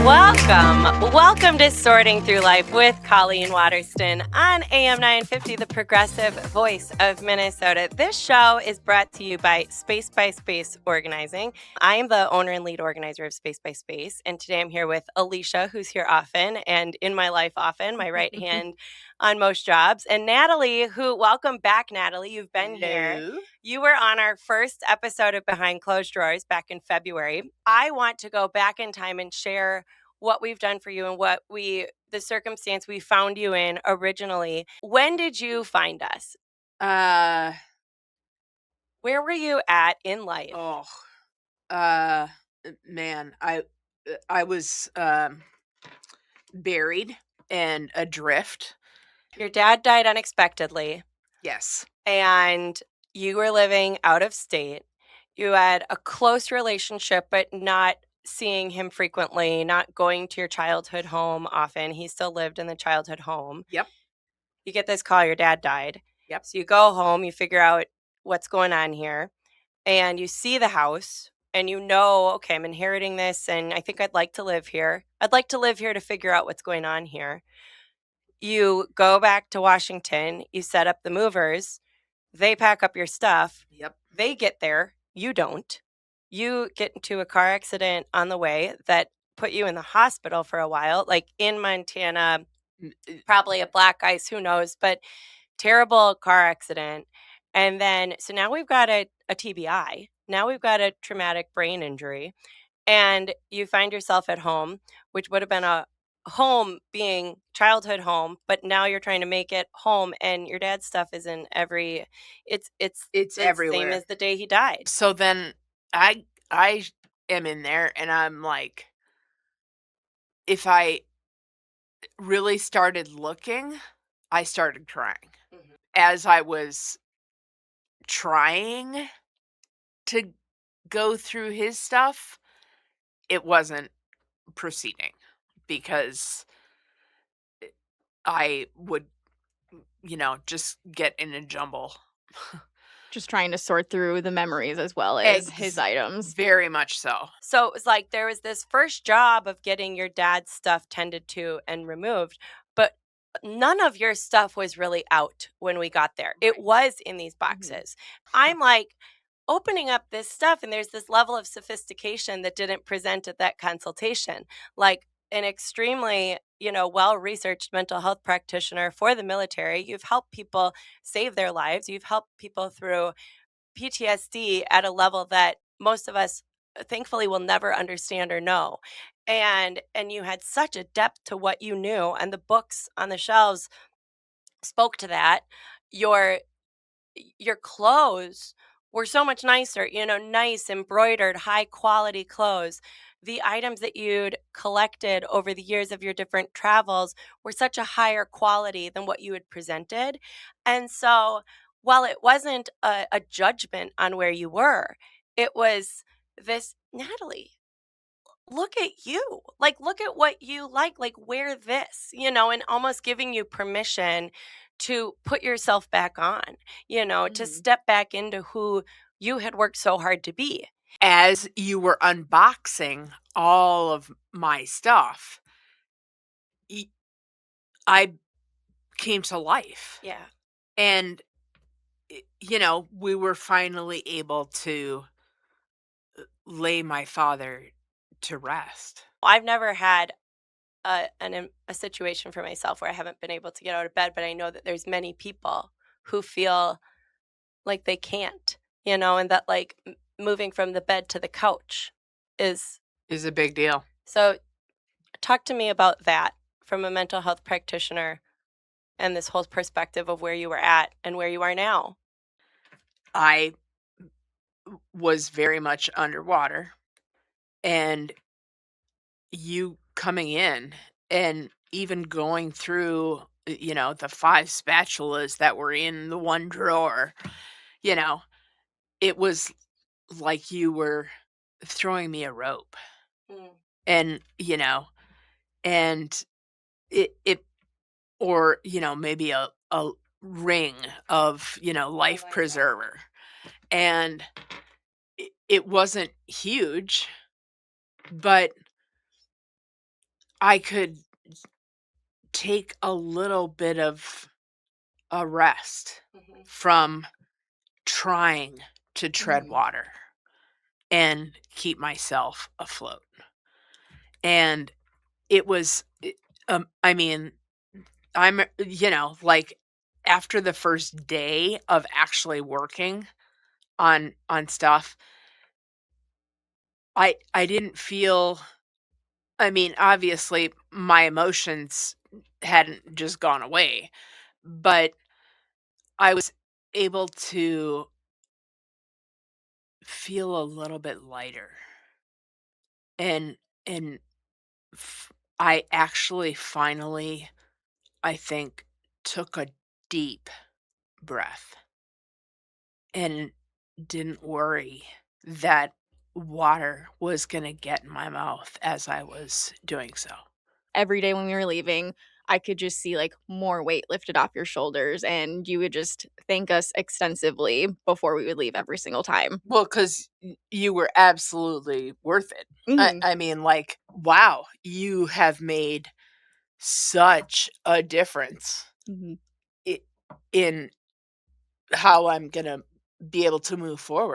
Welcome to Sorting Through Life with Colleen Waterston on AM 950, the progressive voice of Minnesota. This show is brought to you by Space by Space Organizing. I am the owner and lead organizer of Space by Space, and today I'm here with Alicia, who's here often and in my life often, my right hand on most jobs, and Natalie, welcome back, Natalie. You've been here. You were on our first episode of Behind Closed Drawers back in February. I want to go back in time and share what we've done for you and the circumstance we found you in originally. When did you find us? Where were you at in life? Man, I was buried and adrift. Your dad died unexpectedly. Yes. And you were living out of state. You had a close relationship, but not seeing him frequently, not going to your childhood home often. He still lived in the childhood home. Yep. You get this call, your dad died. Yep. So you go home, you figure out what's going on here, and you see the house, and you know, okay, I'm inheriting this, and I think I'd like to live here. I'd like to live here to figure out what's going on here. You go back to Washington, you set up the movers, they pack up your stuff. Yep. They get there. You don't. You get into a car accident on the way that put you in the hospital for a while, like in Montana, probably a black ice, who knows, but terrible car accident. And then, so now we've got a TBI. Now we've got a traumatic brain injury. And you find yourself at home, which would have been a home being childhood home, but now you're trying to make it home, and your dad's stuff is in every it's everywhere. Same as the day he died. So then I am in there and I'm like, if I really started looking, I started crying. Mm-hmm. As I was trying to go through his stuff, it wasn't proceeding because I would, just get in a jumble. Just trying to sort through the memories as well as his items. Very much so. So it was like there was this first job of getting your dad's stuff tended to and removed, but none of your stuff was really out when we got there. It was in these boxes. I'm like opening up this stuff, and there's this level of sophistication that didn't present at that consultation. Like an extremely, well-researched mental health practitioner for the military. You've helped people save their lives. You've helped people through PTSD at a level that most of us thankfully will never understand or know. And you had such a depth to what you knew, and the books on the shelves spoke to that. Your clothes were so much nicer, nice embroidered, high quality clothes. The items that you'd collected over the years of your different travels were such a higher quality than what you had presented. And so while it wasn't a judgment on where you were, it was this, Natalie, look at you. Like, look at what you like wear this, and almost giving you permission to put yourself back on, to step back into who you had worked so hard to be. As you were unboxing all of my stuff, I came to life. Yeah. And, we were finally able to lay my father to rest. I've never had a situation for myself where I haven't been able to get out of bed, but I know that there's many people who feel like they can't, and that like moving from the bed to the couch is a big deal. So talk to me about that from a mental health practitioner and this whole perspective of where you were at and where you are now. I was very much underwater, and you coming in and even going through, the 5 spatulas that were in the one drawer, it was like you were throwing me a rope. And, and it or, maybe a ring of, life preserver. And it wasn't huge, but I could take a little bit of a rest Mhm. from trying to tread Mhm. water and keep myself afloat. And it was, I mean, like after the first day of actually working on stuff, I didn't feel, I mean, obviously my emotions hadn't just gone away, but I was able to feel a little bit lighter. And and I actually finally, I think, took a deep breath and didn't worry that water was going to get in my mouth as I was doing so. Every day when we were leaving, I could just see, like, more weight lifted off your shoulders, and you would just thank us extensively before we would leave every single time. Well, because you were absolutely worth it. Mhm. I mean, like, wow, you have made such a difference Mhm. i- in how I'm going to be able to move forward.